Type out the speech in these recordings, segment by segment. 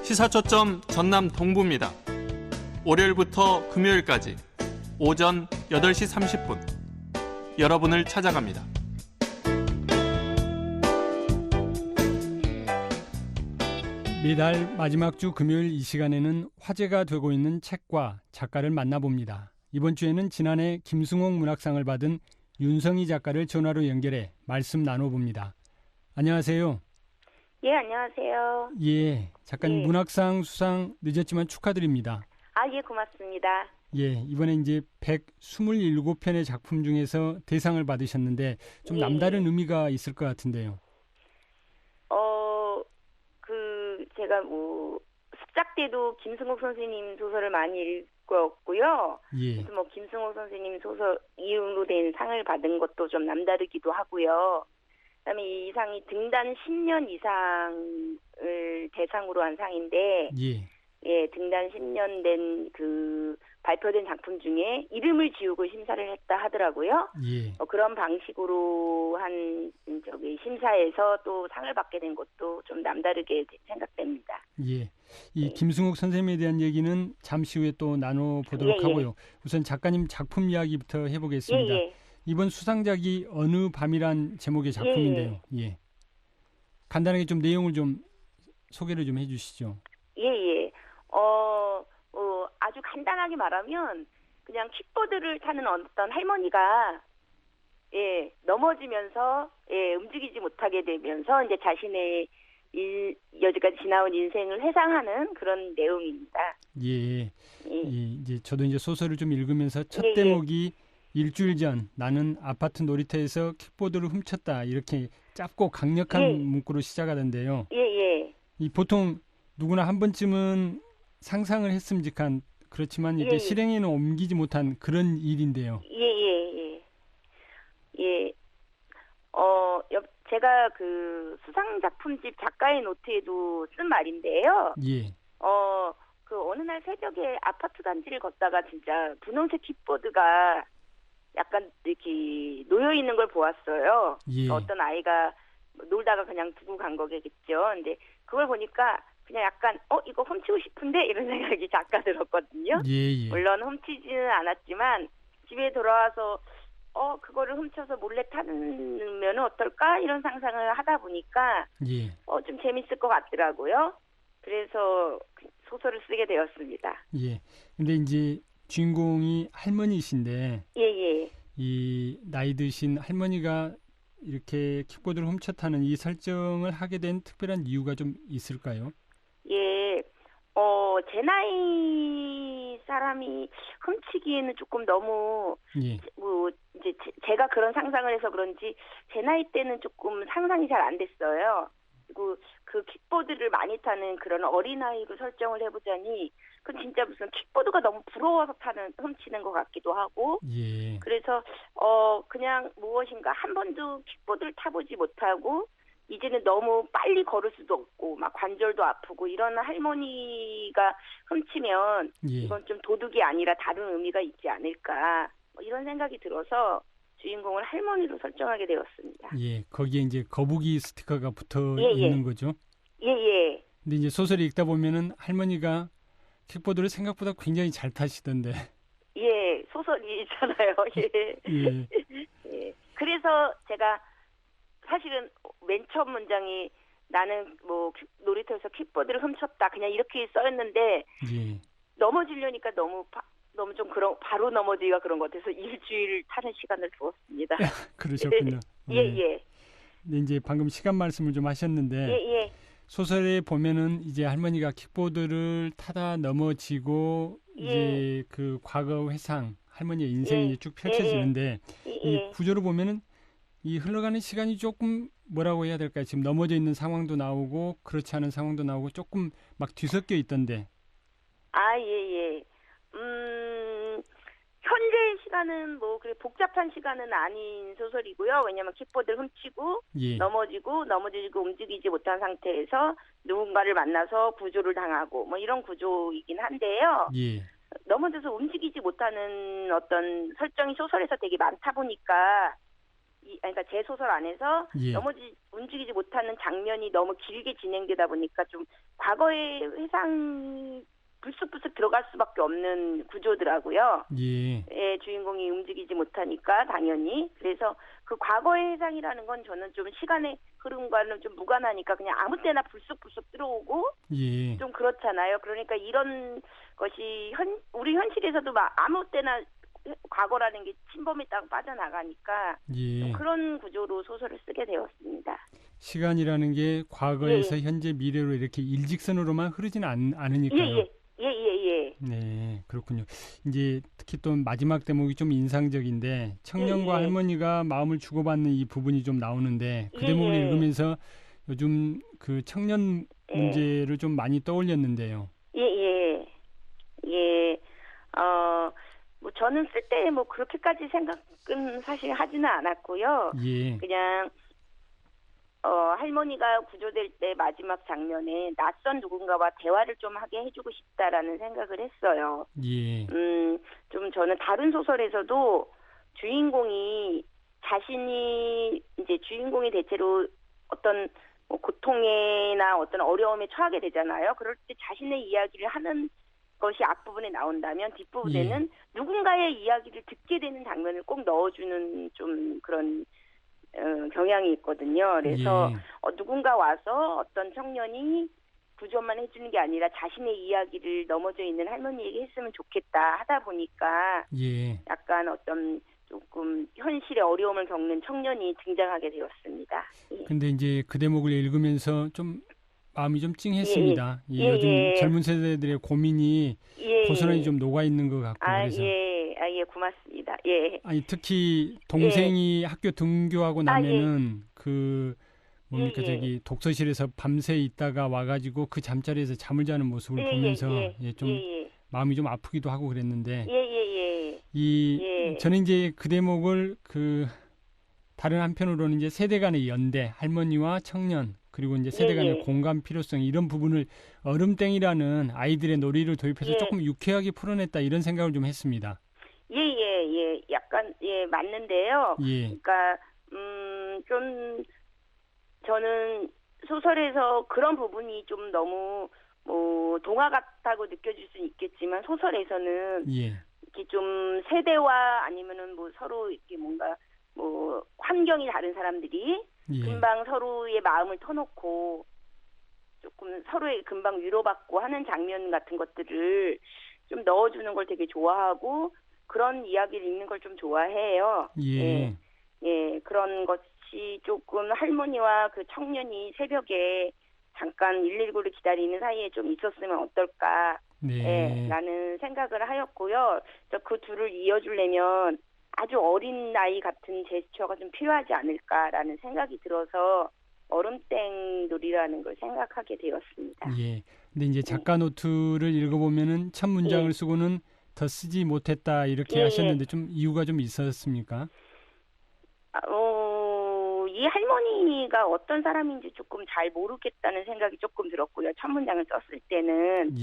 시사초점 전남 동부입니다. 월요일부터 금요일까지 오전 8시 30분 여러분을 찾아갑니다. 매달 마지막 주 금요일 이 시간에는 화제가 되고 있는 책과 작가를 만나봅니다. 이번 주에는 지난해 김승옥 문학상을 받은 윤성희 작가를 전화로 연결해 말씀 나눠봅니다. 안녕하세요. 예, 안녕하세요. 예, 작가님 예. 문학상 수상 늦었지만 축하드립니다. 예, 고맙습니다. 예, 이번에 이제 127편의 작품 중에서 대상을 받으셨는데 좀 남다른 의미가 있을 것 같은데요. 제가 습작 때도 김승옥 선생님 소설을 많이 읽었고요. 예. 그래서 김승옥 선생님 소설 이름으로 된 상을 받은 것도 좀 남다르기도 하고요. 그다음에 이 상이 등단 10년 이상을 대상으로 한 상인데, 등단 10년 된 발표된 작품 중에 이름을 지우고 심사를 했다 하더라고요. 그런 방식으로 한 심사에서 또 상을 받게 된 것도 좀 남다르게 생각됩니다. 이 김승옥 선생님에 대한 얘기는 잠시 후에 또 나눠보도록 하고요. 우선 작가님 작품 이야기부터 해보겠습니다. 이번 수상작이 어느 밤이란 제목의 작품인데요. 간단하게 좀 내용을 좀 소개를 좀 해주시죠. 아주 간단하게 말하면 그냥 킥보드를 타는 어떤 할머니가 넘어지면서 움직이지 못하게 되면서 이제 자신의 여지까지 지나온 인생을 회상하는 그런 내용입니다. 이제 저도 이제 소설을 좀 읽으면서 첫 대목이 일주일 전 나는 아파트 놀이터에서 킥보드를 훔쳤다 이렇게 짧고 강력한 문구로 시작하던데요. 이 보통 누구나 한 번쯤은 상상을 했음직한 그렇지만 이게 실행에는 옮기지 못한 그런 일인데요. 제가 수상 작품집 작가의 노트에도 쓴 말인데요. 어느 날 새벽에 아파트 단지를 걷다가 진짜 분홍색 킥보드가 약간 이렇게 놓여 있는 걸 보았어요. 어떤 아이가 놀다가 그냥 두고 간 거겠죠. 근데 그걸 보니까 그냥 약간 이거 훔치고 싶은데 이런 생각이 잠깐 들었거든요. 물론 훔치지는 않았지만 집에 돌아와서 그거를 훔쳐서 몰래 타면 어떨까 이런 상상을 하다 보니까 좀 재밌을 것 같더라고요. 그래서 소설을 쓰게 되었습니다. 근데 이제 주인공이 할머니이신데 이 나이 드신 할머니가 이렇게 킥보드를 훔쳐 타는 이 설정을 하게 된 특별한 이유가 좀 있을까요? 제 나이 사람이 훔치기에는 조금 너무 이제 제가 그런 상상을 해서 그런지 제 나이 때는 조금 상상이 잘 안 됐어요. 그리고 그 킥보드를 많이 타는 그런 어린아이로 설정을 해보자니 그건 진짜 무슨 킥보드가 너무 부러워서 훔치는 것 같기도 하고 그래서 그냥 무엇인가 한 번도 킥보드를 타보지 못하고 이제는 너무 빨리 걸을 수도 없고 막 관절도 아프고 이런 할머니가 훔치면 이건 좀 도둑이 아니라 다른 의미가 있지 않을까 이런 생각이 들어서 주인공을 할머니로 설정하게 되었습니다. 거기에 이제 거북이 스티커가 붙어 있는 거죠? 근데 이제 소설을 읽다 보면은 할머니가 킥보드를 생각보다 굉장히 잘 타시던데. 소설이잖아요. 그래서 제가 사실은 맨 처음 문장이 나는 놀이터에서 킥보드를 훔쳤다 그냥 이렇게 써였는데 넘어지려니까 너무 좀 바로 넘어지기가 그런 것 같아서 일주일 타는 시간을 두었습니다. 그러셨군요. 근데 이제 방금 시간 말씀을 좀 하셨는데 소설에 보면은 이제 할머니가 킥보드를 타다 넘어지고 이제 그 과거 회상 할머니의 인생이 쭉 펼쳐지는데 이 구조를 보면은 이 흘러가는 시간이 조금 뭐라고 해야 될까요? 지금 넘어져 있는 상황도 나오고 그렇지 않은 상황도 나오고 조금 막 뒤섞여 있던데. 현재 시간은 그래 복잡한 시간은 아닌 소설이고요. 왜냐하면 킥보드를 훔치고 넘어지고 움직이지 못한 상태에서 누군가를 만나서 구조를 당하고 이런 구조이긴 한데요. 넘어져서 움직이지 못하는 어떤 설정이 소설에서 되게 많다 보니까 그러니까 제 소설 안에서 예. 움직이지 못하는 장면이 너무 길게 진행되다 보니까 좀 과거의 회상이 불쑥불쑥 들어갈 수밖에 없는 구조더라고요. 예. 예, 주인공이 움직이지 못하니까 당연히. 그래서 그 과거의 회상이라는 건 저는 좀 시간의 흐름과는 좀 무관하니까 그냥 아무 때나 불쑥불쑥 들어오고 예. 좀 그렇잖아요. 그러니까 이런 것이 우리 현실에서도 막 아무 때나 과거라는 게 침범했다가 빠져나가니까 예. 좀 그런 구조로 소설을 쓰게 되었습니다. 시간이라는 게 과거에서 현재 미래로 이렇게 일직선으로만 흐르지는 않으니까요. 예. 네, 그렇군요. 이제 특히 또 마지막 대목이 좀 인상적인데 청년과 할머니가 마음을 주고받는 이 부분이 좀 나오는데 그 대목을 읽으면서 요즘 그 청년 문제를 좀 많이 떠올렸는데요. 뭐 저는 쓸 때 뭐 그렇게까지 생각은 사실 하지는 않았고요. 예. 그냥 할머니가 구조될 때 마지막 장면에 낯선 누군가와 대화를 좀 하게 해주고 싶다라는 생각을 했어요. 예. 좀 저는 다른 소설에서도 주인공이 대체로 어떤 뭐 고통이나 어떤 어려움에 처하게 되잖아요. 그럴 때 자신의 이야기를 하는 것이 앞부분에 나온다면 뒷부분에는 누군가의 이야기를 듣게 되는 장면을 꼭 넣어주는 좀 그런 경향이 있거든요. 그래서 누군가 와서 어떤 청년이 구조만 해주는 게 아니라 자신의 이야기를 넘어져 있는 할머니에게 했으면 좋겠다 하다 보니까 약간 어떤 조금 현실의 어려움을 겪는 청년이 등장하게 되었습니다. 근데 이제 그 대목을 읽으면서 좀 마음이 좀 찡했습니다. 요즘 젊은 세대들의 고민이 고스란히 좀 녹아 있는 것 같고 그래서. 고맙습니다. 아니 특히 동생이 학교 등교하고 나면은 그 뭡니까 저기 독서실에서 밤새 있다가 와가지고 그 잠자리에서 잠을 자는 모습을 보면서 좀 마음이 좀 아프기도 하고 그랬는데 저는 이제 그 대목을 그 다른 한편으로는 이제 세대 간의 연대, 할머니와 청년 그리고 이제 세대 간의 공감 필요성 이런 부분을 얼음땡이라는 아이들의 놀이를 도입해서 조금 유쾌하게 풀어냈다 이런 생각을 좀 했습니다. 약간 맞는데요. 그러니까 좀 저는 소설에서 그런 부분이 좀 너무 뭐 동화 같다고 느껴질 수는 있겠지만 소설에서는 이렇게 좀 세대와 아니면은 뭐 서로 이렇게 뭔가 뭐 환경이 다른 사람들이 금방 서로의 마음을 터놓고 조금 서로의 금방 위로받고 하는 장면 같은 것들을 좀 넣어주는 걸 되게 좋아하고 그런 이야기를 읽는 걸 좀 좋아해요. 그런 것이 조금 할머니와 그 청년이 새벽에 잠깐 119를 기다리는 사이에 좀 있었으면 어떨까 라는 생각을 하였고요. 그 둘을 이어주려면 아주 어린 나이 같은 제스처가 좀 필요하지 않을까라는 생각이 들어서 얼음땡 놀이라는 걸 생각하게 되었습니다. 근데 이제 작가 노트를 읽어보면은 첫 문장을 쓰고는 더 쓰지 못했다 이렇게 하셨는데 좀 이유가 좀 있었습니까? 이 할머니가 어떤 사람인지 조금 잘 모르겠다는 생각이 조금 들었고요. 첫 문장을 썼을 때는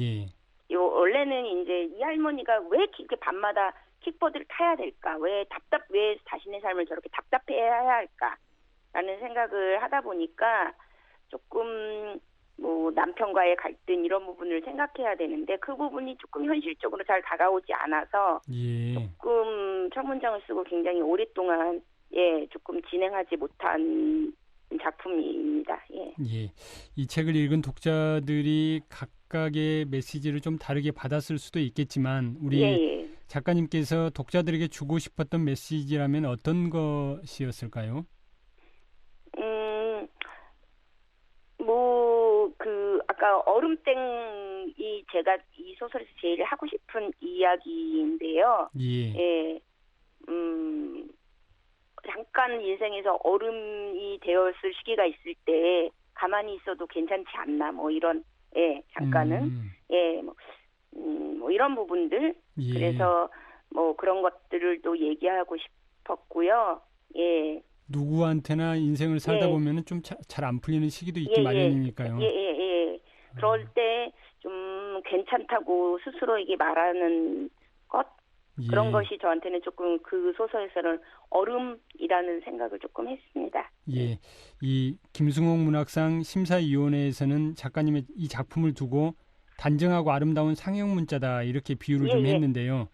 원래는 이제 이 할머니가 왜 이렇게 밤마다 킥보드를 타야 될까? 왜 자신의 삶을 저렇게 답답해야 할까라는 생각을 하다 보니까 조금 뭐 남편과의 갈등 이런 부분을 생각해야 되는데 그 부분이 조금 현실적으로 잘 다가오지 않아서 조금 첫 문장을 쓰고 굉장히 오랫동안 조금 진행하지 못한 작품입니다. 이 책을 읽은 독자들이 각각의 메시지를 좀 다르게 받았을 수도 있겠지만 우리 작가님께서 독자들에게 주고 싶었던 메시지라면 어떤 것이었을까요? 아까 얼음땡이 제가 이 소설에서 제일 하고 싶은 이야기인데요. 잠깐 인생에서 얼음이 되었을 시기가 있을 때 가만히 있어도 괜찮지 않나 뭐 이런 잠깐은 뭐 이런 부분들 그래서 뭐 그런 것들을 또 얘기하고 싶었고요. 누구한테나 인생을 살다 보면은 좀 잘 안 풀리는 시기도 있기 마련이니까요. 그럴 때 좀 괜찮다고 스스로에게 말하는 것 그런 예. 것이 저한테는 조금 그 소설에서는 얼음이라는 생각을 조금 했습니다. 예, 이 김승옥 문학상 심사위원회에서는 작가님의 이 작품을 두고 단정하고 아름다운 상형 문자다 이렇게 비유를 좀 했는데요.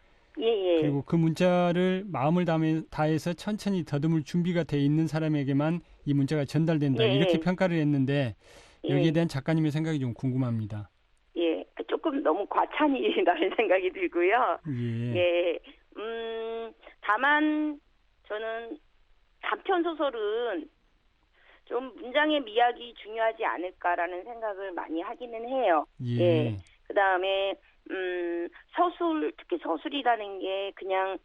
그리고 그 문자를 마음을 다해서 천천히 더듬을 준비가 돼 있는 사람에게만 이 문자가 전달된다 이렇게 평가를 했는데 여기에 대한 작가님의 생각이 좀 궁금합니다. 예, 조금 너무 과찬이라는 생각이 들고요. 예, 다만 저는 단편 소설은 좀 문장의 미학이 중요하지 않을까라는 생각을 많이 하기는 해요. 예. 그다음에 서술, 특히 서술이라는 게 그냥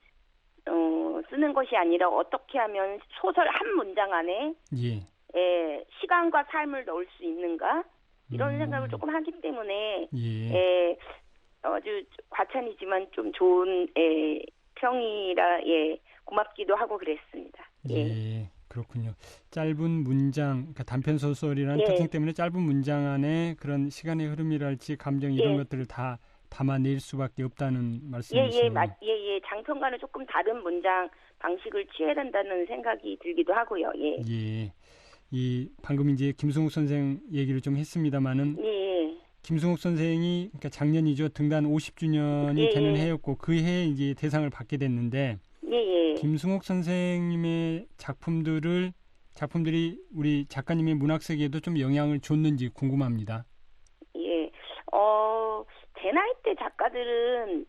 쓰는 것이 아니라 어떻게 하면 소설 한 문장 안에 시간과 삶을 넣을 수 있는가 이런 생각을 조금 하기 때문에 아주 과찬이지만 좀 좋은 평이라 고맙기도 하고 그랬습니다. 그렇군요. 짧은 문장, 그러니까 단편 소설이라는 특징 때문에 짧은 문장 안에 그런 시간의 흐름이랄지 감정 이런 것들을 다 담아낼 수밖에 없다는 말씀이시네요. 장편과는 조금 다른 문장 방식을 취해야 된다는 생각이 들기도 하고요. 이 방금 이제 김승옥 선생 얘기를 좀 했습니다만은 김승옥 선생이 그러니까 작년이죠. 등단 50주년이 되는 해였고 그 해에 이제 대상을 받게 됐는데 김승옥 선생님의 작품들이 우리 작가님의 문학 세계에도 좀 영향을 줬는지 궁금합니다. 제 나이 때 작가들은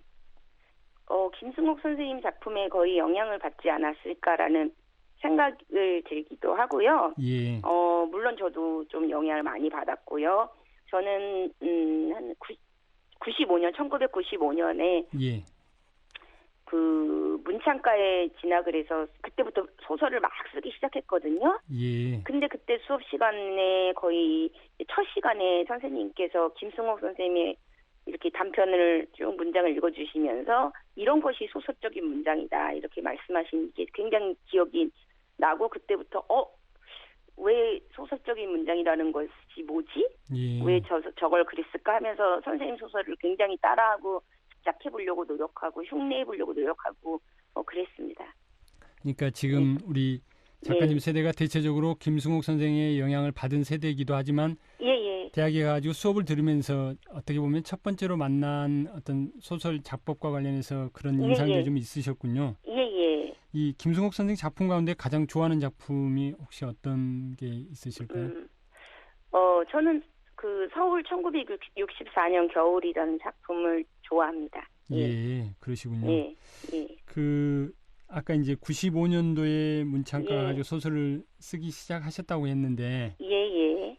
김승옥 선생님 작품에 거의 영향을 받지 않았을까라는 생각을 들기도 하고요. 물론 저도 좀 영향을 많이 받았고요. 저는 한 1995년에 그 문창과에 진학을 해서 그때부터 소설을 막 쓰기 시작했거든요. 근데 그때 수업 시간에 거의 첫 시간에 선생님께서 김승옥 선생님의 이렇게 단편을 쭉 문장을 읽어주시면서 이런 것이 소설적인 문장이다 이렇게 말씀하신 게 굉장히 기억이 나고 그때부터 왜 소설적인 문장이라는 것이 뭐지? 왜 저걸 그랬을까 하면서 선생님 소설을 굉장히 따라하고 집착해보려고 노력하고 흉내해보려고 노력하고 그랬습니다. 그러니까 지금 우리 작가님 세대가 대체적으로 김승옥 선생의 영향을 받은 세대이기도 하지만 대학에 가지고 수업을 들으면서 어떻게 보면 첫 번째로 만난 어떤 소설 작법과 관련해서 그런 인상들이 좀 있으셨군요. 이 김승옥 선생 작품 가운데 가장 좋아하는 작품이 혹시 어떤 게 있으실까요? 저는 그 서울 1964년 겨울이라는 작품을 좋아합니다. 그러시군요. 그 아까 이제 95년도에 문창과 가지고 소설을 쓰기 시작하셨다고 했는데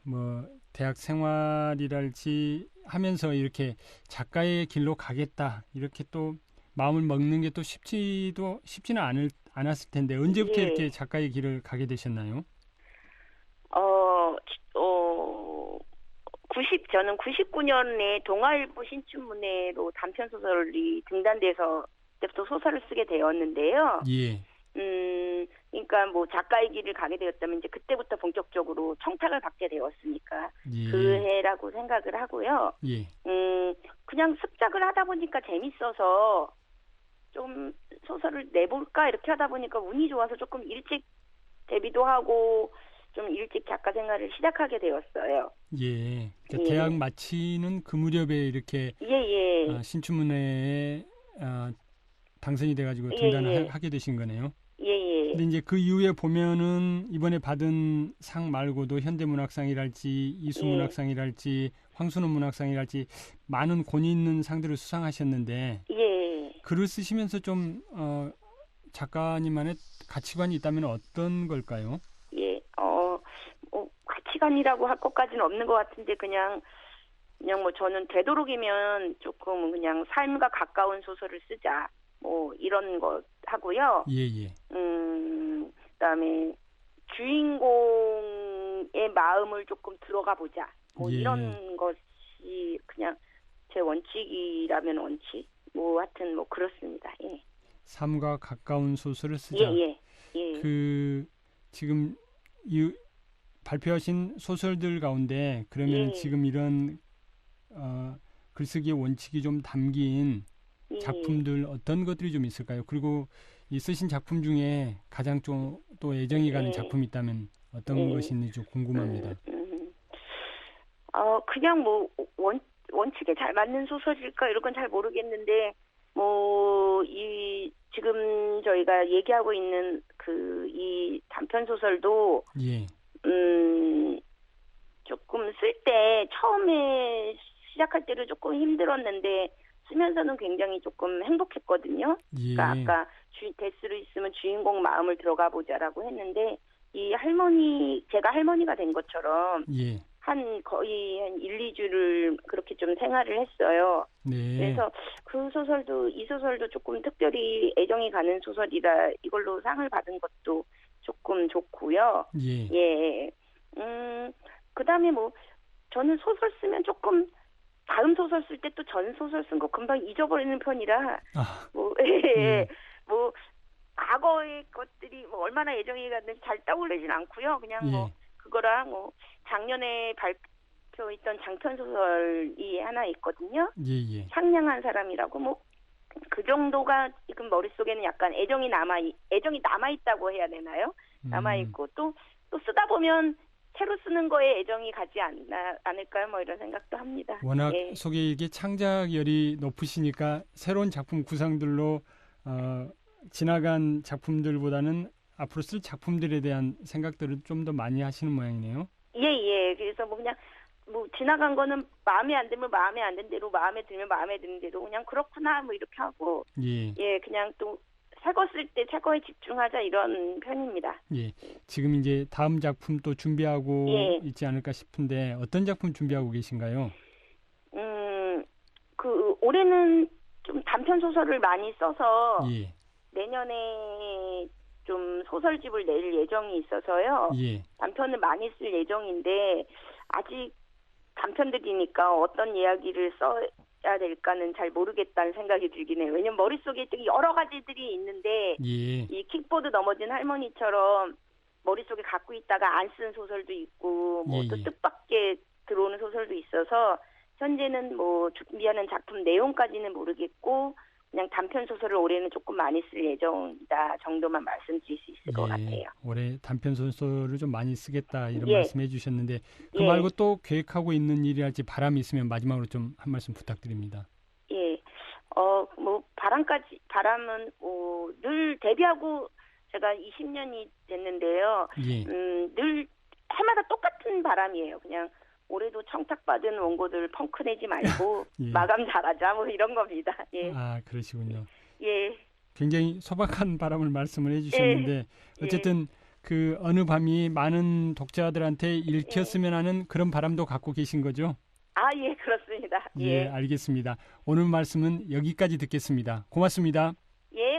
뭐 대학 생활이랄지 하면서 이렇게 작가의 길로 가겠다 이렇게 또 마음을 먹는 게 또 쉽지는 않았을 텐데 언제부터 이렇게 작가의 길을 가게 되셨나요? 저는 99년에 동아일보 신춘문예로 단편 소설이 등단돼서 그때부터 소설을 쓰게 되었는데요. 그러니까 뭐 작가의 길을 가게 되었다면 이제 그때부터 본격적으로 청탁을 받게 되었으니까 그 해라고 생각을 하고요. 그냥 습작을 하다 보니까 재밌어서 좀 소설을 내볼까 이렇게 하다 보니까 운이 좋아서 조금 일찍 데뷔도 하고 좀 일찍 작가 생활을 시작하게 되었어요. 그러니까 대학 마치는 그 무렵에 이렇게 신춘문예에 당선이 돼가지고 등단을 하게 되신 거네요. 근데 이제 그 이후에 보면은 이번에 받은 상 말고도 현대문학상이랄지 이수문학상이랄지 황순원 문학상이랄지 많은 권위 있는 상들을 수상하셨는데 글을 쓰시면서 좀 작가님만의 가치관이 있다면 어떤 걸까요? 가치관이라고 할 것까지는 없는 것 같은데 그냥 뭐 저는 되도록이면 조금 그냥 삶과 가까운 소설을 쓰자 뭐 이런 것 하고요. 그다음에 주인공의 마음을 조금 들어가 보자 뭐 이런 것이 그냥 제 원칙이라면 원칙 뭐 하여튼 뭐 그렇습니다. 삶과 가까운 소설을 쓰자. 그 지금 발표하신 소설들 가운데 그러면 지금 이런 글쓰기의 원칙이 좀 담긴 작품들 어떤 것들이 좀 있을까요? 그리고 이 쓰신 작품 중에 가장 좀 또 애정이 가는 작품이 있다면 어떤 것이 있는지 좀 궁금합니다. 그냥 뭐 원칙에 잘 맞는 소설일까 이런 건 잘 모르겠는데 지금 저희가 얘기하고 있는 이 단편 소설도 조금 쓸 때 처음에 시작할 때도 조금 힘들었는데 쓰면서는 굉장히 조금 행복했거든요. 그러니까 아까 대수로 있으면 주인공 마음을 들어가 보자라고 했는데 제가 할머니가 된 것처럼 거의 한 1, 2주를 그렇게 좀 생활을 했어요. 그래서 이 소설도 조금 특별히 애정이 가는 소설이라 이걸로 상을 받은 것도 조금 좋고요. 그다음에 저는 소설 쓰면 조금 다음 소설 쓸 때 또 전 소설 쓴 거 금방 잊어버리는 편이라 과거의 것들이 얼마나 애정이 갔는지 잘 떠올리진 않고요. 그냥 그거랑 작년에 발표했던 장편 소설이 하나 있거든요. 상냥한 사람이라고 그 정도가 지금 머릿속에는 약간 애정이 남아있다고 해야 되나요? 남아있고 또 쓰다 보면 새로 쓰는 거에 애정이 가지 않을까요? 이런 생각도 합니다. 워낙 속에 이게 창작열이 높으시니까 새로운 작품 구상들로 지나간 작품들보다는 앞으로 쓸 작품들에 대한 생각들을 좀 더 많이 하시는 모양이네요. 그래서 그냥 지나간 거는 마음에 안 들면 마음에 안 든 대로, 마음에 들면 마음에 드는 대로 그냥 그렇구나 이렇게 하고 그냥 또 새 거 쓸 때 새 거에 집중하자 이런 편입니다. 지금 이제 다음 작품 또 준비하고 있지 않을까 싶은데 어떤 작품 준비하고 계신가요? 올해는 좀 단편 소설을 많이 써서 내년에 좀 소설집을 낼 예정이 있어서요. 단편을 많이 쓸 예정인데 아직 단편들이니까 어떤 이야기를 써야 될까는 잘 모르겠다는 생각이 들긴 해요. 왜냐면 머릿속에 되게 여러 가지들이 있는데 이 킥보드 넘어진 할머니처럼 머릿속에 갖고 있다가 안 쓴 소설도 있고 또 뜻밖의 들어오는 소설도 있어서 현재는 준비하는 작품 내용까지는 모르겠고 그냥 단편 소설을 올해는 조금 많이 쓸 예정이다 정도만 말씀드릴 수 있을 것 같아요. 올해 단편 소설을 좀 많이 쓰겠다 이런 말씀해 주셨는데 그 말고 또 계획하고 있는 일이랄지 바람이 있으면 마지막으로 좀 한 말씀 부탁드립니다. 바람은 늘 데뷔하고 제가 20년이 됐는데요. 늘 해마다 똑같은 바람이에요. 그냥 올해도 청탁받은 원고들 펑크 내지 말고 마감 잘하자 이런 겁니다. 그러시군요. 굉장히 소박한 바람을 말씀을 해주셨는데 어쨌든 그 어느 밤이 많은 독자들한테 읽혔으면 하는 그런 바람도 갖고 계신 거죠? 그렇습니다. 알겠습니다. 오늘 말씀은 여기까지 듣겠습니다. 고맙습니다.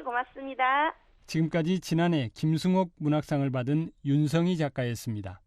고맙습니다. 지금까지 지난해 김승옥 문학상을 받은 윤성희 작가였습니다.